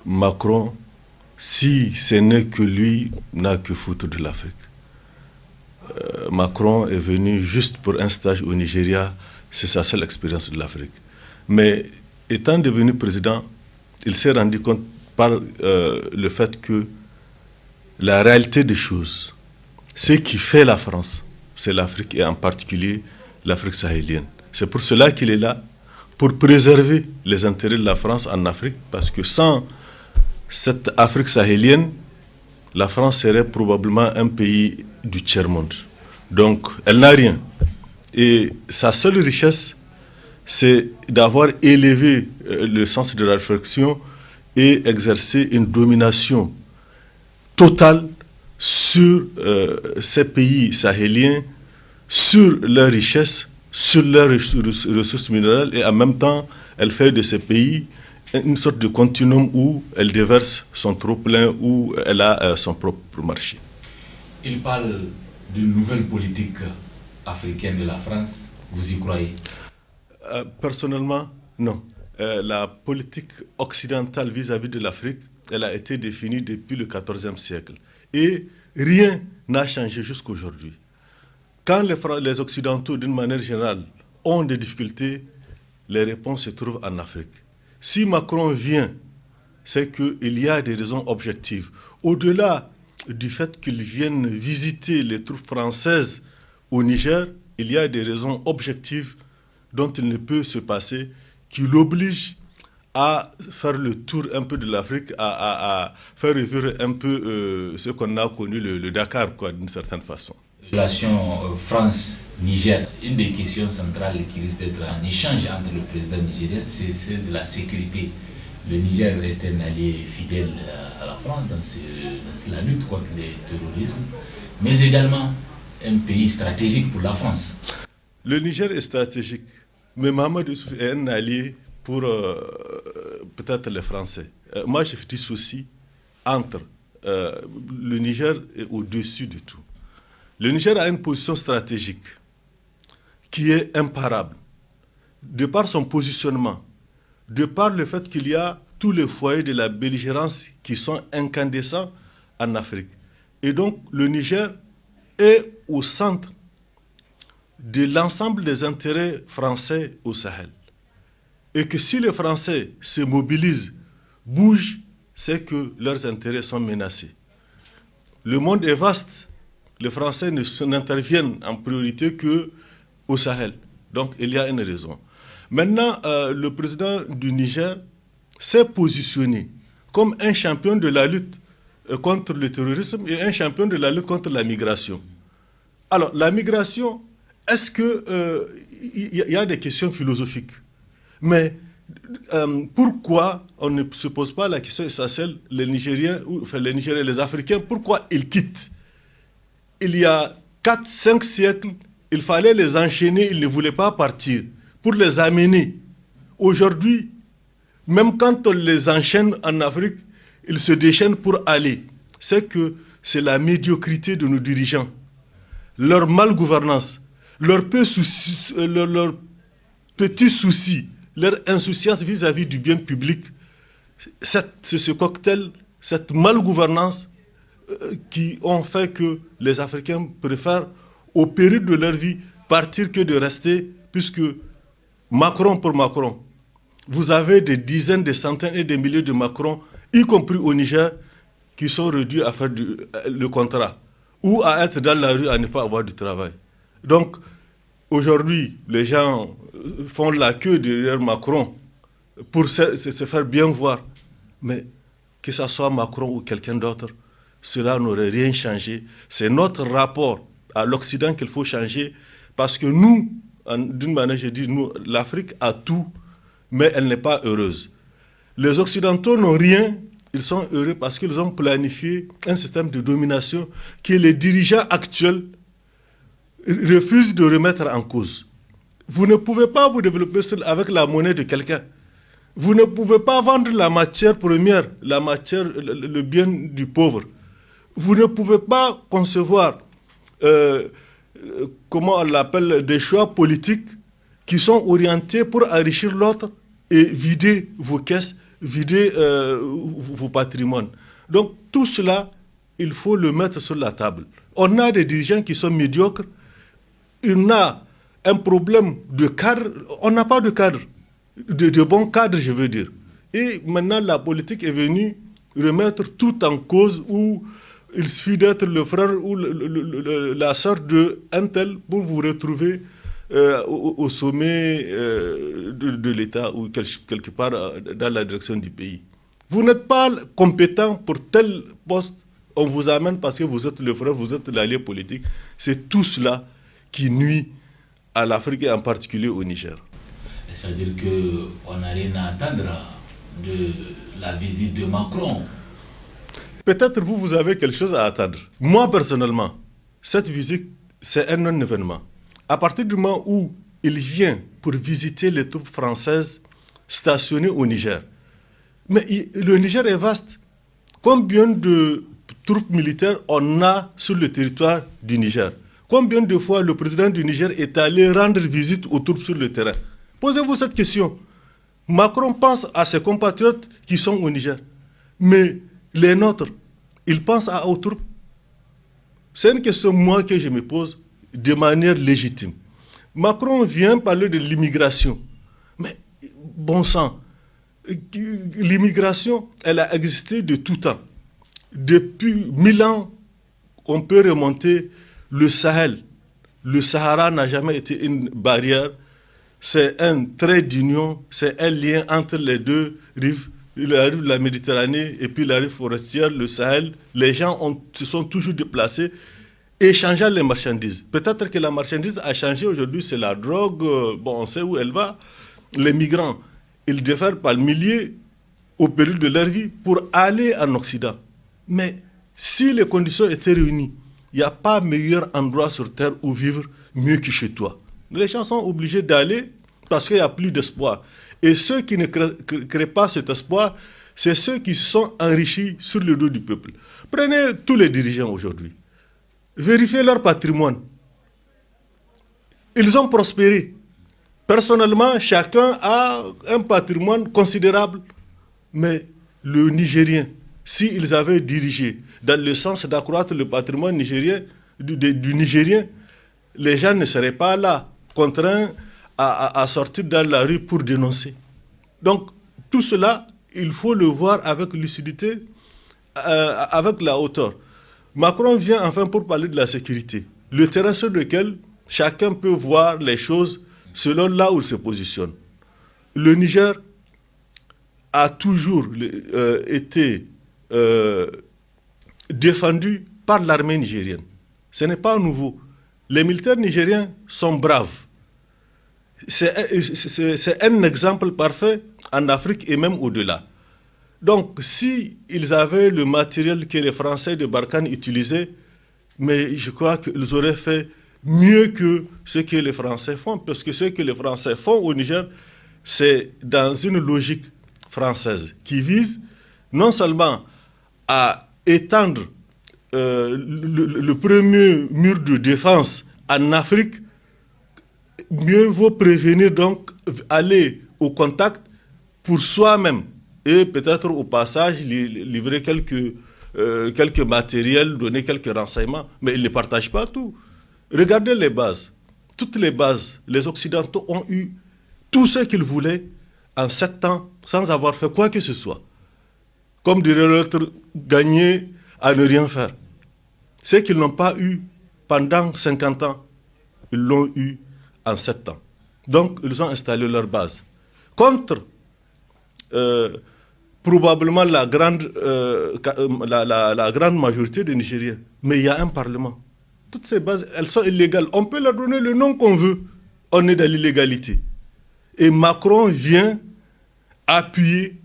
Macron, si ce n'est que lui, n'a que foutre de l'Afrique. Macron est venu juste pour un stage au Nigeria, c'est sa seule expérience de l'Afrique. Mais étant devenu président, il s'est rendu compte par le fait que la réalité des choses, ce qui fait la France, c'est l'Afrique et en particulier l'Afrique sahélienne. C'est pour cela qu'il est là, pour préserver les intérêts de la France en Afrique, parce que sans cette Afrique sahélienne, la France serait probablement un pays du tiers-monde. Donc, elle n'a rien. Et sa seule richesse, c'est d'avoir élevé le sens de la réflexion et exercer une domination totale sur ces pays sahéliens, sur leurs richesses, sur leurs ressources minérales, et en même temps, elle fait de ces pays une sorte de continuum où elle déverse son trop-plein, où elle a son propre marché. Il parle d'une nouvelle politique africaine de la France, vous y croyez? Personnellement, non. La politique occidentale vis-à-vis de l'Afrique, elle a été définie depuis le XIVe siècle. Et rien n'a changé jusqu'à aujourd'hui. Quand les Occidentaux, d'une manière générale, ont des difficultés, les réponses se trouvent en Afrique. Si Macron vient, c'est qu'il y a des raisons objectives. Au-delà du fait qu'il vienne visiter les troupes françaises au Niger, il y a des raisons objectives dont il ne peut se passer, qui l'obligent à faire le tour un peu de l'Afrique, à faire revivre un peu ce qu'on a connu, le Dakar, d'une certaine façon. Relation France-Niger, une des questions centrales qui risque d'être un échange entre le président nigérien, c'est de la sécurité. Le Niger est un allié fidèle à la France dans la lutte contre le terrorisme, mais également un pays stratégique pour la France. Le Niger est stratégique, mais Mohamed Youssouf est un allié pour peut-être les Français. Moi, je dissocie entre le Niger et au-dessus de tout. Le Niger a une position stratégique qui est imparable, de par son positionnement, de par le fait qu'il y a tous les foyers de la belligérance qui sont incandescents en Afrique. Et donc, le Niger est au centre de l'ensemble des intérêts français au Sahel. Et que si les Français se mobilisent, bougent, c'est que leurs intérêts sont menacés. Le monde est vaste. Les Français n'interviennent en priorité qu'au Sahel. Donc, il y a une raison. Maintenant, le président du Niger s'est positionné comme un champion de la lutte contre le terrorisme et un champion de la lutte contre la migration. Alors, la migration, est-ce qu'il y a des questions philosophiques? Mais pourquoi on ne se pose pas la question essentielle, les Nigériens, les Africains, pourquoi ils quittent? Il y a 4-5 siècles, il fallait les enchaîner, ils ne voulaient pas partir, pour les amener. Aujourd'hui, même quand on les enchaîne en Afrique, ils se déchaînent pour aller. C'est que c'est la médiocrité de nos dirigeants, leur malgouvernance, leur petits soucis, leur insouciance vis-à-vis du bien public, ce cocktail, cette malgouvernance qui ont fait que les Africains préfèrent, au péril de leur vie, partir que de rester, puisque Macron pour Macron, vous avez des dizaines, des centaines et des milliers de Macron, y compris au Niger, qui sont réduits à faire le contrat, ou à être dans la rue à ne pas avoir du travail. Donc, aujourd'hui, les gens font la queue derrière Macron pour se faire bien voir. Mais que ce soit Macron ou quelqu'un d'autre, cela n'aurait rien changé. C'est notre rapport à l'Occident qu'il faut changer, parce que nous, d'une manière, je dis, nous, l'Afrique a tout, mais elle n'est pas heureuse. Les Occidentaux n'ont rien, ils sont heureux parce qu'ils ont planifié un système de domination que les dirigeants actuels refusent de remettre en cause. Vous ne pouvez pas vous développer seul avec la monnaie de quelqu'un. Vous ne pouvez pas vendre la matière première, le bien du pauvre. Vous ne pouvez pas concevoir, comment on l'appelle, des choix politiques qui sont orientés pour enrichir l'autre et vider vos caisses, vider vos patrimoines. Donc tout cela, il faut le mettre sur la table. On a des dirigeants qui sont médiocres, on a un problème de cadre, on n'a pas de cadre, de bons cadres je veux dire. Et maintenant la politique est venue remettre tout en cause, où il suffit d'être le frère ou la sœur d'un tel pour vous retrouver au sommet de l'État ou quelque part dans la direction du pays. Vous n'êtes pas compétent pour tel poste, on vous amène parce que vous êtes le frère, vous êtes l'allié politique. C'est tout cela qui nuit à l'Afrique et en particulier au Niger. C'est-à-dire qu'on n'a rien à attendre de la visite de Macron. Peut-être vous avez quelque chose à attendre. Moi, personnellement, cette visite, c'est un non-événement. À partir du moment où il vient pour visiter les troupes françaises stationnées au Niger, mais le Niger est vaste. Combien de troupes militaires on a sur le territoire du Niger? Combien de fois le président du Niger est allé rendre visite aux troupes sur le terrain? Posez-vous cette question. Macron pense à ses compatriotes qui sont au Niger. Mais les nôtres, ils pensent aux troupes. C'est une question, moi, que je me pose de manière légitime. Macron vient parler de l'immigration. Mais, bon sang, l'immigration, elle a existé de tout temps. Depuis 1000 ans, on peut remonter le Sahel. Le Sahara n'a jamais été une barrière. C'est un trait d'union, c'est un lien entre les deux rives, la rive de la Méditerranée et puis la rive forestière, le Sahel. Les gens se sont toujours déplacés, échangeant les marchandises. Peut-être que la marchandise a changé aujourd'hui, c'est la drogue, bon, on sait où elle va. Les migrants, ils défèrent par milliers au péril de leur vie pour aller en Occident. Mais si les conditions étaient réunies, il n'y a pas meilleur endroit sur terre où vivre mieux que chez toi. Les gens sont obligés d'aller parce qu'il n'y a plus d'espoir. Et ceux qui ne créent pas cet espoir, c'est ceux qui se sont enrichis sur le dos du peuple. Prenez tous les dirigeants aujourd'hui. Vérifiez leur patrimoine. Ils ont prospéré. Personnellement, chacun a un patrimoine considérable. Mais le Nigérien, s'ils avaient dirigé dans le sens d'accroître le patrimoine nigérien, du Nigérien, les gens ne seraient pas là, contraints à sortir dans la rue pour dénoncer. Donc, tout cela, il faut le voir avec lucidité, avec la hauteur. Macron vient enfin pour parler de la sécurité, le terrain sur lequel chacun peut voir les choses selon là où il se positionne. Le Niger a toujours été défendu par l'armée nigérienne. Ce n'est pas nouveau. Les militaires nigériens sont braves. C'est un exemple parfait en Afrique et même au-delà. Donc, si ils avaient le matériel que les Français de Barkhane utilisaient, mais je crois qu'ils auraient fait mieux que ce que les Français font, parce que ce que les Français font au Niger, c'est dans une logique française qui vise non seulement à étendre le premier mur de défense en Afrique, mieux vaut prévenir, donc aller au contact pour soi-même et peut-être au passage livrer quelques matériels, donner quelques renseignements, mais ils ne partagent pas tout. Regardez les bases. Toutes les bases, les Occidentaux ont eu tout ce qu'ils voulaient en 7 ans sans avoir fait quoi que ce soit. Comme dirait l'autre, gagner à ne rien faire. Ce qu'ils n'ont pas eu pendant 50 ans, ils l'ont eu en 7 ans. Donc, ils ont installé leur base. Contre probablement la grande majorité des Nigériens. Mais il y a un parlement. Toutes ces bases, elles sont illégales. On peut leur donner le nom qu'on veut. On est dans l'illégalité. Et Macron vient appuyer,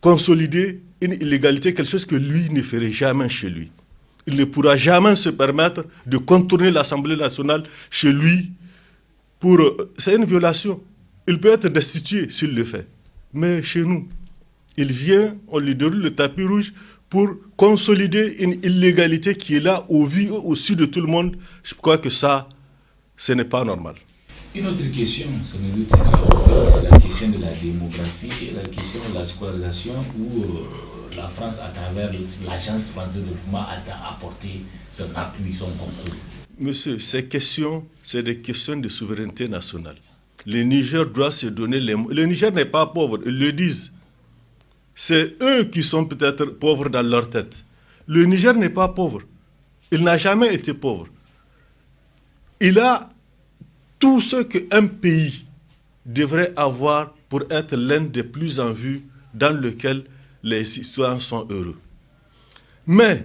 consolider une illégalité, quelque chose que lui ne ferait jamais chez lui. Il ne pourra jamais se permettre de contourner l'Assemblée nationale chez lui. C'est une violation. Il peut être destitué s'il le fait. Mais chez nous, il vient, on lui déroule le tapis rouge pour consolider une illégalité qui est là au vu, au-dessus de tout le monde. Je crois que ça, ce n'est pas normal. Une autre question, c'est la question de la démographie et la question de la scolarisation où la France, à travers l'Agence française de développement, a apporté son appui, son concours. Monsieur, ces questions, c'est des questions de souveraineté nationale. Le Niger doit se donner les mots. Le Niger n'est pas pauvre, ils le disent. C'est eux qui sont peut-être pauvres dans leur tête. Le Niger n'est pas pauvre. Il n'a jamais été pauvre. Il a tout ce qu'un pays devrait avoir pour être l'un des plus en vue dans lequel les citoyens sont heureux. Mais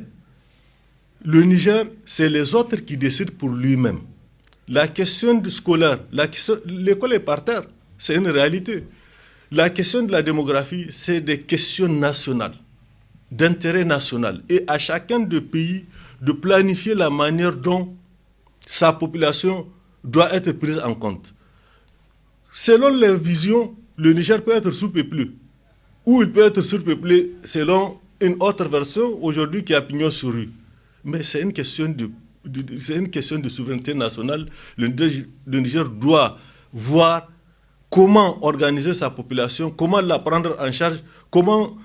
le Niger, c'est les autres qui décident pour lui-même. La question du scolaire, l'école est par terre, c'est une réalité. La question de la démographie, c'est des questions nationales, d'intérêt national. Et à chacun des pays de planifier la manière dont sa population doit être prise en compte. Selon les visions, le Niger peut être sous-peuplé, ou il peut être surpeuplé selon une autre version aujourd'hui qui a pignon sur rue. Mais c'est une question de souveraineté nationale. Le Niger doit voir comment organiser sa population, comment la prendre en charge, comment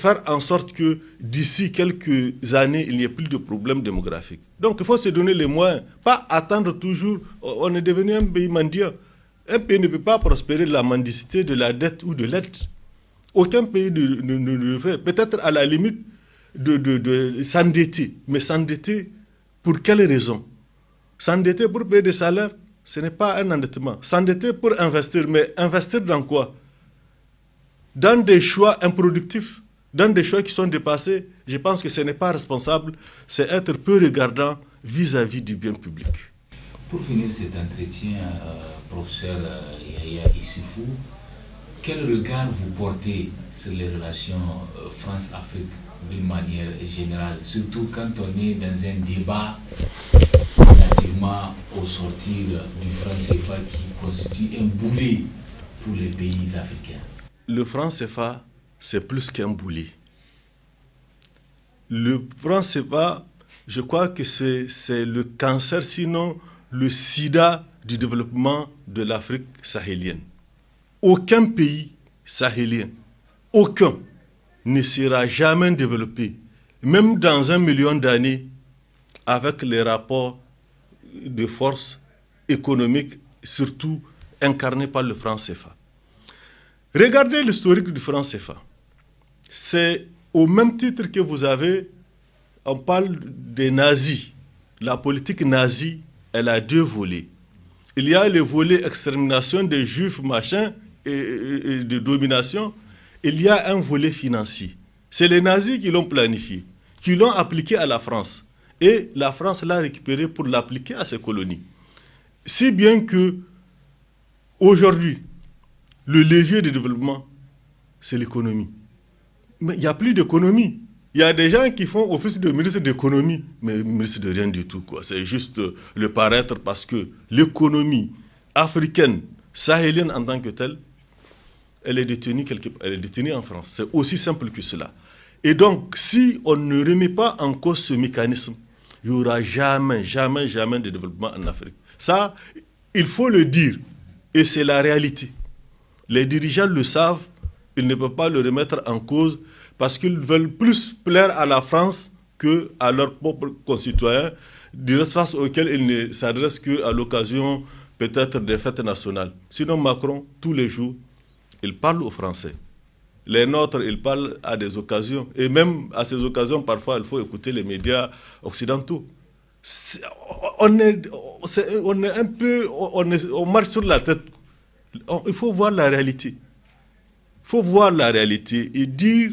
faire en sorte que d'ici quelques années, il n'y ait plus de problèmes démographiques. Donc il faut se donner les moyens, pas attendre toujours. On est devenu un pays mendiant. Un pays ne peut pas prospérer de la mendicité, de la dette ou de l'aide. Aucun pays ne le fait. Peut-être à la limite de s'endetter. Mais s'endetter pour quelle raison? S'endetter pour payer des salaires, ce n'est pas un endettement. S'endetter pour investir, mais investir dans quoi? Dans des choix improductifs, dans des choix qui sont dépassés. Je pense que ce n'est pas responsable, c'est être peu regardant vis-à-vis du bien public. Pour finir cet entretien, professeur Yahya Issoufou, quel regard vous portez sur les relations France-Afrique d'une manière générale, surtout quand on est dans un débat relativement au sortir du franc CFA qui constitue un boulet pour les pays africains? Le franc CFA, c'est plus qu'un boulet. Le franc CFA, je crois que c'est le cancer, sinon le sida du développement de l'Afrique sahélienne. Aucun pays sahélien, aucun, ne sera jamais développé, même dans 1 million d'années, avec les rapports de force économique, surtout incarnés par le franc CFA. Regardez l'historique du franc CFA. C'est au même titre que vous avez, on parle des nazis. La politique nazie, elle a 2 volets. Il y a le volet extermination des juifs, machin, et de domination. Il y a un volet financier. C'est les nazis qui l'ont planifié, qui l'ont appliqué à la France. Et la France l'a récupéré pour l'appliquer à ses colonies. Si bien que, aujourd'hui, le levier de développement, c'est l'économie. Mais il n'y a plus d'économie. Il y a des gens qui font office de ministre d'économie, mais ministre de rien du tout, quoi. C'est juste le paraître parce que l'économie africaine, sahélienne en tant que telle, elle est détenue en France. C'est aussi simple que cela. Et donc, si on ne remet pas en cause ce mécanisme, il n'y aura jamais de développement en Afrique. Ça, il faut le dire. Et c'est la réalité. Les dirigeants le savent, ils ne peuvent pas le remettre en cause parce qu'ils veulent plus plaire à la France qu'à leurs propres concitoyens, face auxquels ils ne s'adressent qu'à l'occasion peut-être des fêtes nationales. Sinon, Macron, tous les jours, il parle aux Français. Les nôtres, ils parlent à des occasions. Et même à ces occasions, parfois, il faut écouter les médias occidentaux. On marche sur la tête. Il faut voir la réalité. Il faut voir la réalité et dire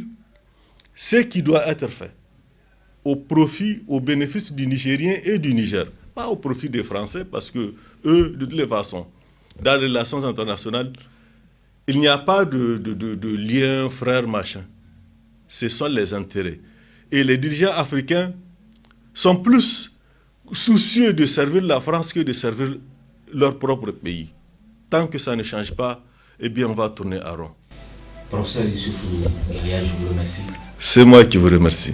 ce qui doit être fait au profit, au bénéfice du Nigérien et du Niger. Pas au profit des Français, parce que eux, de toutes les façons, dans les relations internationales, il n'y a pas de lien frère machin. Ce sont les intérêts. Et les dirigeants africains sont plus soucieux de servir la France que de servir leur propre pays. Tant que ça ne change pas, eh bien on va tourner à rond. Professeur Issoufou, je vous remercie. C'est moi qui vous remercie.